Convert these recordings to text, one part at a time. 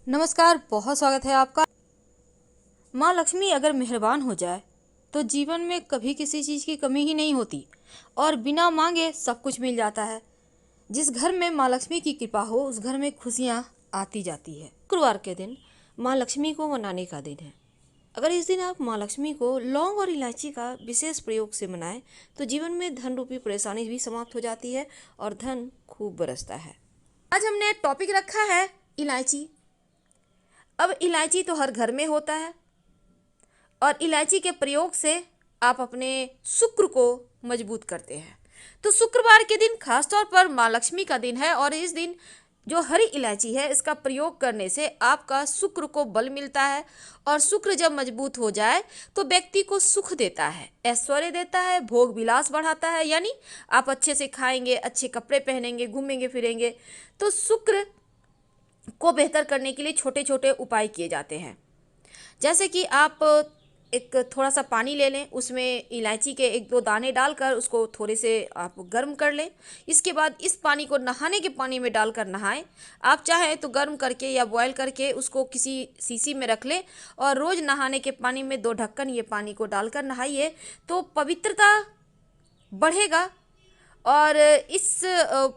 नमस्कार, बहुत स्वागत है आपका। माँ लक्ष्मी अगर मेहरबान हो जाए तो जीवन में कभी किसी चीज़ की कमी ही नहीं होती और बिना मांगे सब कुछ मिल जाता है। जिस घर में माँ लक्ष्मी की कृपा हो उस घर में खुशियाँ आती जाती है। शुक्रवार के दिन माँ लक्ष्मी को मनाने का दिन है। अगर इस दिन आप माँ लक्ष्मी को लौंग और इलायची का विशेष प्रयोग से मनाएं तो जीवन में धन रूपी परेशानी भी समाप्त हो जाती है और धन खूब बरसता है। आज हमने टॉपिक रखा है इलायची। अब इलायची तो हर घर में होता है और इलायची के प्रयोग से आप अपने शुक्र को मजबूत करते हैं। तो शुक्रवार के दिन खासतौर पर माँ लक्ष्मी का दिन है और इस दिन जो हरी इलायची है इसका प्रयोग करने से आपका शुक्र को बल मिलता है और शुक्र जब मजबूत हो जाए तो व्यक्ति को सुख देता है, ऐश्वर्य देता है, भोग विलास बढ़ाता है। यानी आप अच्छे से खाएंगे, अच्छे कपड़े पहनेंगे, घूमेंगे फिरेंगे। तो शुक्र को बेहतर करने के लिए छोटे छोटे उपाय किए जाते हैं। जैसे कि आप एक थोड़ा सा पानी ले लें, उसमें इलायची के एक दो दाने डालकर उसको थोड़े से आप गर्म कर लें। इसके बाद इस पानी को नहाने के पानी में डालकर नहाएं। आप चाहें तो गर्म करके या बॉयल करके उसको किसी शीशी में रख लें और रोज़ नहाने के पानी में 2 ढक्कन ये पानी को डालकर नहाइए तो पवित्रता बढ़ेगा। और इस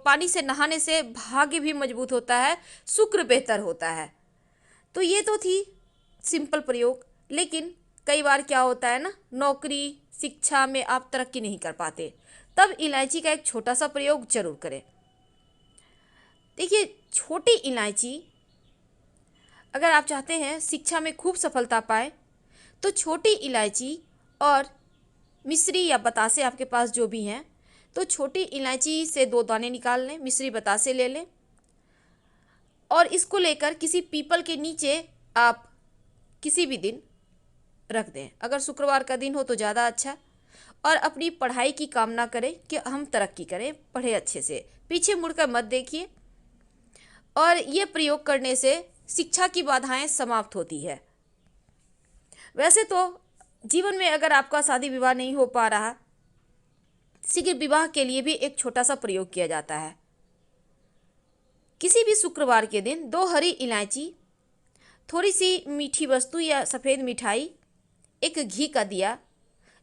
पानी से नहाने से भाग्य भी मजबूत होता है, शुक्र बेहतर होता है। तो ये तो थी सिंपल प्रयोग। लेकिन कई बार क्या होता है ना, नौकरी शिक्षा में आप तरक्की नहीं कर पाते, तब इलायची का एक छोटा सा प्रयोग जरूर करें। देखिए, छोटी इलायची अगर आप चाहते हैं शिक्षा में खूब सफलता पाए तो छोटी इलायची और मिश्री या बतासे आपके पास जो भी हैं, तो छोटी इलायची से 2 दाने निकाल लें, मिश्री बतासे ले लें और इसको लेकर किसी पीपल के नीचे आप किसी भी दिन रख दें। अगर शुक्रवार का दिन हो तो ज़्यादा अच्छा। और अपनी पढ़ाई की कामना करें कि हम तरक्की करें, पढ़े अच्छे से, पीछे मुड़कर मत देखिए। और ये प्रयोग करने से शिक्षा की बाधाएं समाप्त होती है। वैसे तो जीवन में अगर आपका शादी विवाह नहीं हो पा रहा, शीघ्र विवाह के लिए भी एक छोटा सा प्रयोग किया जाता है। किसी भी शुक्रवार के दिन 2 हरी इलायची, थोड़ी सी मीठी वस्तु या सफ़ेद मिठाई, एक घी का दिया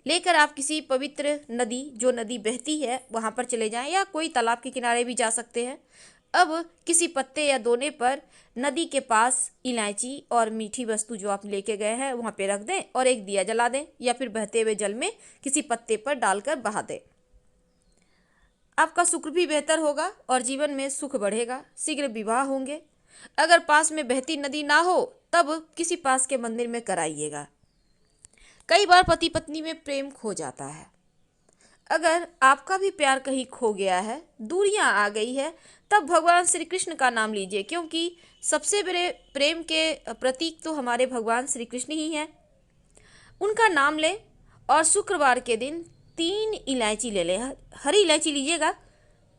लेकर आप किसी पवित्र नदी, जो नदी बहती है वहाँ पर चले जाएं या कोई तालाब के किनारे भी जा सकते हैं। अब किसी पत्ते या दोने पर नदी के पास इलायची और मीठी वस्तु जो आप लेके गए हैं वहाँ पे रख दें और एक दिया जला दें या फिर बहते हुए जल में किसी पत्ते पर डालकर बहा दें। आपका शुक्र भी बेहतर होगा और जीवन में सुख बढ़ेगा, शीघ्र विवाह होंगे। अगर पास में बहती नदी ना हो तब किसी पास के मंदिर में कराइएगा। कई बार पति पत्नी में प्रेम खो जाता है। अगर आपका भी प्यार कहीं खो गया है, दूरियां आ गई है, तब भगवान श्री कृष्ण का नाम लीजिए, क्योंकि सबसे बड़े प्रेम के प्रतीक तो हमारे भगवान श्री कृष्ण ही हैं। उनका नाम लें और शुक्रवार के दिन 3 इलायची ले लें, हरी इलायची लीजिएगा,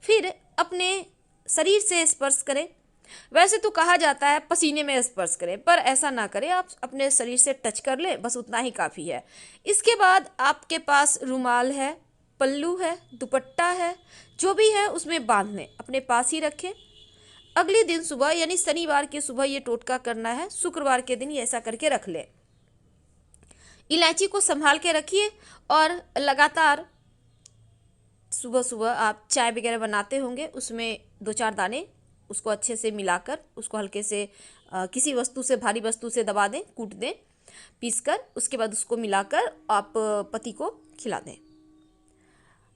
फिर अपने शरीर से स्पर्श करें। वैसे तो कहा जाता है पसीने में स्पर्श करें, पर ऐसा ना करें, आप अपने शरीर से टच कर लें, बस उतना ही काफ़ी है। इसके बाद आपके पास रुमाल है, पल्लू है, दुपट्टा है, जो भी है उसमें बांध लें, अपने पास ही रखें। अगले दिन सुबह यानी शनिवार की सुबह ये टोटका करना है, शुक्रवार के दिन ये ऐसा करके रख लें। इलायची को संभाल के रखिए और लगातार सुबह सुबह आप चाय वगैरह बनाते होंगे, उसमें 2-4 दाने उसको अच्छे से मिलाकर उसको हल्के से किसी वस्तु से, भारी वस्तु से दबा दें, कूट दें, पीस कर। उसके बाद उसको मिलाकर आप पति को खिला दें।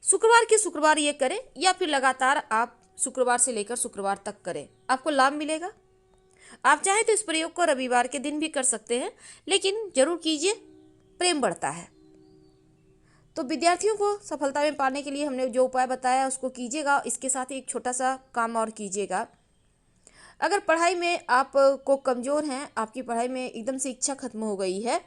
शुक्रवार के शुक्रवार ये करें या फिर लगातार आप शुक्रवार से लेकर शुक्रवार तक करें, आपको लाभ मिलेगा। आप चाहें तो इस प्रयोग को रविवार के दिन भी कर सकते हैं, लेकिन जरूर कीजिए, प्रेम बढ़ता है। तो विद्यार्थियों को सफलता में पाने के लिए हमने जो उपाय बताया उसको कीजिएगा। इसके साथ ही एक छोटा सा काम और कीजिएगा। अगर पढ़ाई में आप को कमज़ोर हैं, आपकी पढ़ाई में एकदम से इच्छा खत्म हो गई है,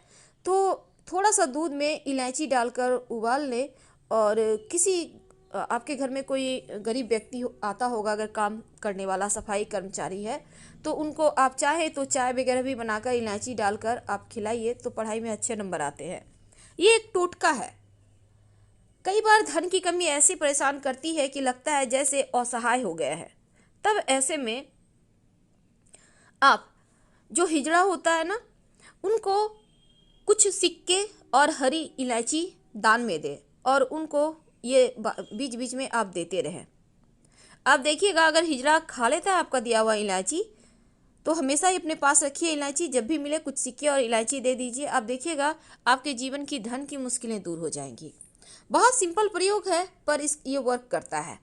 तो थोड़ा सा दूध में इलायची डालकर उबाल लें और किसी आपके घर में कोई गरीब व्यक्ति आता होगा, अगर काम करने वाला सफाई कर्मचारी है, तो उनको आप चाहे तो चाय वगैरह भी बनाकर इलायची डालकर आप खिलाइए, तो पढ़ाई में अच्छे नंबर आते हैं। ये एक टोटका है। कई बार धन की कमी ऐसी परेशान करती है कि लगता है जैसे असहाय हो गया है। तब ऐसे में आप जो हिजड़ा होता है ना, उनको कुछ सिक्के और हरी इलायची दान में दे और उनको ये बीच बीच में आप देते रहें। आप देखिएगा अगर हिजड़ा खा लेता है आपका दिया हुआ इलायची, तो हमेशा ही अपने पास रखिए इलायची। जब भी मिले कुछ सिक्के और इलायची दे दीजिए। आप देखिएगा आपके जीवन की धन की मुश्किलें दूर हो जाएंगी। बहुत सिंपल प्रयोग है पर ये वर्क करता है।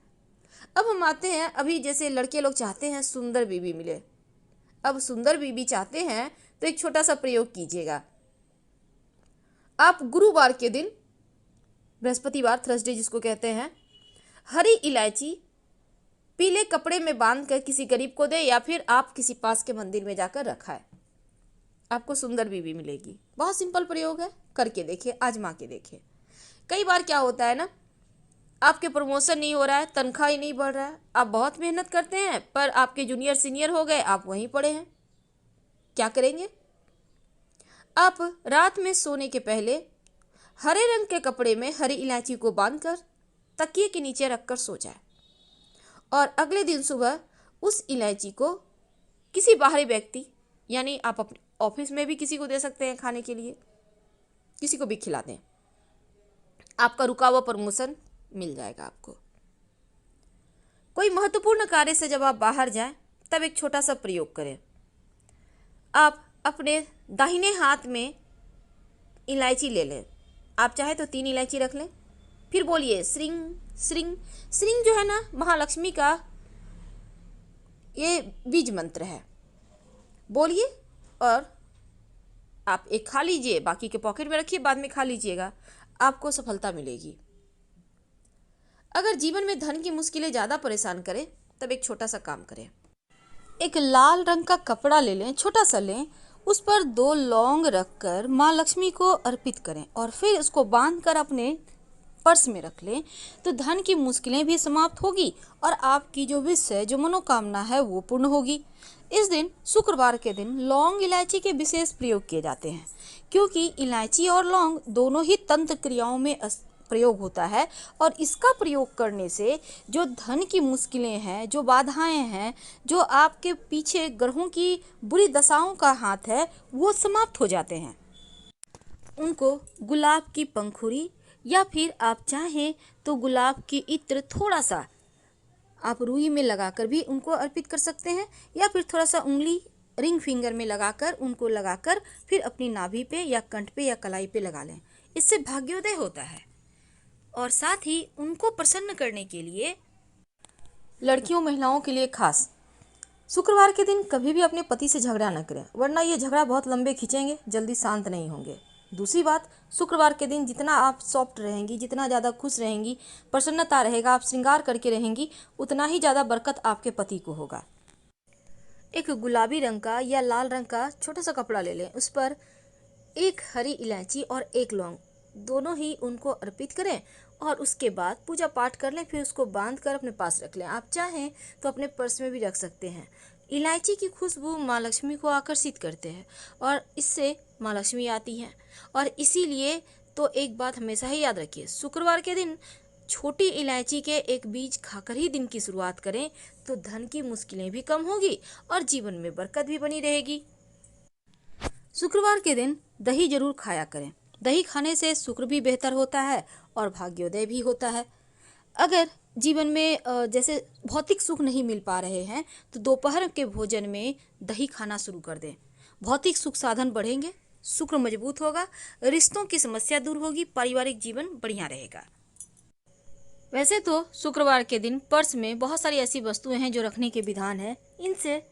अब हम आते हैं, अभी जैसे लड़के लोग चाहते हैं सुंदर बीवी मिले। अब सुंदर बीवी चाहते हैं तो एक छोटा सा प्रयोग कीजिएगा। आप गुरुवार के दिन, बृहस्पतिवार, थर्सडे जिसको कहते हैं, हरी इलायची पीले कपड़े में बांध कर किसी गरीब को दे या फिर आप किसी पास के मंदिर में जाकर रखाए। आपको सुंदर बीवी मिलेगी। बहुत सिंपल प्रयोग है, करके देखिए, आजमा के देखिए। कई बार क्या होता है ना, आपके प्रमोशन नहीं हो रहा है, तनख्वाह ही नहीं बढ़ रहा है, आप बहुत मेहनत करते हैं पर आपके जूनियर सीनियर हो गए, आप वहीं पड़े हैं। क्या करेंगे? आप रात में सोने के पहले हरे रंग के कपड़े में हरी इलायची को बांधकर तकिए के नीचे रखकर सो जाए और अगले दिन सुबह उस इलायची को किसी बाहरी व्यक्ति, यानी आप अपने ऑफिस में भी किसी को दे सकते हैं खाने के लिए, किसी को भी खिला दें। आपका रुका हुआ प्रमोशन मिल जाएगा आपको। कोई महत्वपूर्ण कार्य से जब आप बाहर जाएं तब एक छोटा सा प्रयोग करें। आप अपने दाहिने हाथ में इलायची ले लें। आप चाहे तो 3 इलायची रख लें। फिर बोलिए श्रिंग श्रिंग। श्रिंग जो है ना, महालक्ष्मी का ये बीज मंत्र है। बोलिए और आप एक खा लीजिए, बाकी के पॉकेट में रखिए, बाद में खा लीजिएगा, आपको सफलता मिलेगी। अगर जीवन में धन की मुश्किलें ज़्यादा परेशान करें तब एक छोटा सा काम करें। एक लाल रंग का कपड़ा ले लें, छोटा सा लें, उस पर 2 लौंग रखकर माँ लक्ष्मी को अर्पित करें और फिर उसको बांधकर अपने पर्स में रख लें, तो धन की मुश्किलें भी समाप्त होगी और आपकी जो विश है, जो मनोकामना है, वो पूर्ण होगी। इस दिन, शुक्रवार के दिन, लौंग इलायची के विशेष प्रयोग किए जाते हैं, क्योंकि इलायची और लौंग दोनों ही तंत्र क्रियाओं में प्रयोग होता है और इसका प्रयोग करने से जो धन की मुश्किलें हैं, जो बाधाएं हैं, जो आपके पीछे ग्रहों की बुरी दशाओं का हाथ है, वो समाप्त हो जाते हैं। उनको गुलाब की पंखुड़ी या फिर आप चाहें तो गुलाब की इत्र थोड़ा सा आप रुई में लगाकर भी उनको अर्पित कर सकते हैं, या फिर थोड़ा सा उंगली रिंग फिंगर में लगाकर उनको लगाकर फिर अपनी नाभि पे या कंठ पे या कलाई पे लगा लें। इससे भाग्योदय होता है। और साथ ही उनको प्रसन्न करने के लिए लड़कियों महिलाओं के लिए खास, शुक्रवार के दिन कभी भी अपने पति से झगड़ा न करें, वरना ये झगड़ा बहुत लंबे खींचेंगे, जल्दी शांत नहीं होंगे। दूसरी बात, शुक्रवार के दिन जितना आप सॉफ्ट रहेंगी, जितना ज़्यादा खुश रहेंगी, प्रसन्नता रहेगा, आप श्रृंगार करके रहेंगी, उतना ही ज़्यादा बरकत आपके पति को होगा। एक गुलाबी रंग का या लाल रंग का छोटा सा कपड़ा ले लें, उस पर 1 हरी इलायची और 1 लौंग, दोनों ही उनको अर्पित करें और उसके बाद पूजा पाठ कर लें। फिर उसको बांध कर अपने पास रख लें। आप चाहें तो अपने पर्स में भी रख सकते हैं। इलायची की खुशबू माँ लक्ष्मी को आकर्षित करते हैं और इससे माँ लक्ष्मी आती हैं। और इसीलिए तो एक बात हमेशा ही याद रखिए, शुक्रवार के दिन छोटी इलायची के 1 बीज खाकर ही दिन की शुरुआत करें, तो धन की मुश्किलें भी कम होगी और जीवन में बरकत भी बनी रहेगी। शुक्रवार के दिन दही जरूर खाया करें। दही खाने से शुक्र भी बेहतर होता है और भाग्योदय भी होता है। अगर जीवन में जैसे भौतिक सुख नहीं मिल पा रहे हैं, तो दोपहर के भोजन में दही खाना शुरू कर दें। भौतिक सुख साधन बढ़ेंगे, शुक्र मजबूत होगा, रिश्तों की समस्या दूर होगी, पारिवारिक जीवन बढ़िया रहेगा। वैसे तो शुक्रवार के दिन पर्स में बहुत सारी ऐसी वस्तुएं हैं जो रखने के विधान है। इनसे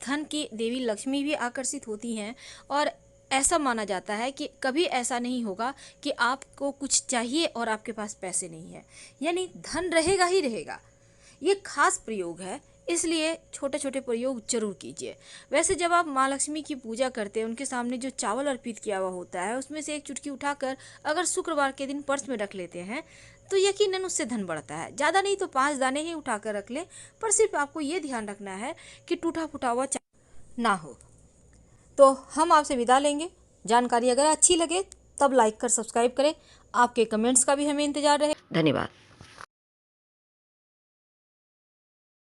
धन की देवी लक्ष्मी भी आकर्षित होती हैं और ऐसा माना जाता है कि कभी ऐसा नहीं होगा कि आपको कुछ चाहिए और आपके पास पैसे नहीं है, यानी धन रहेगा ही रहेगा। ये खास प्रयोग है, इसलिए छोटे छोटे प्रयोग जरूर कीजिए। वैसे जब आप माँ लक्ष्मी की पूजा करते हैं, उनके सामने जो चावल अर्पित किया हुआ होता है, उसमें से 1 चुटकी उठाकर अगर शुक्रवार के दिन पर्स में रख लेते हैं, तो यकीनन उससे धन बढ़ता है। ज़्यादा नहीं तो 5 दाने ही उठाकर रख लें, पर सिर्फ आपको ये ध्यान रखना है कि टूटा फूटा हुआ ना हो। तो हम आपसे विदा लेंगे। जानकारी अगर अच्छी लगे तब लाइक कर सब्सक्राइब करें। आपके कमेंट्स का भी हमें इंतजार रहे। धन्यवाद।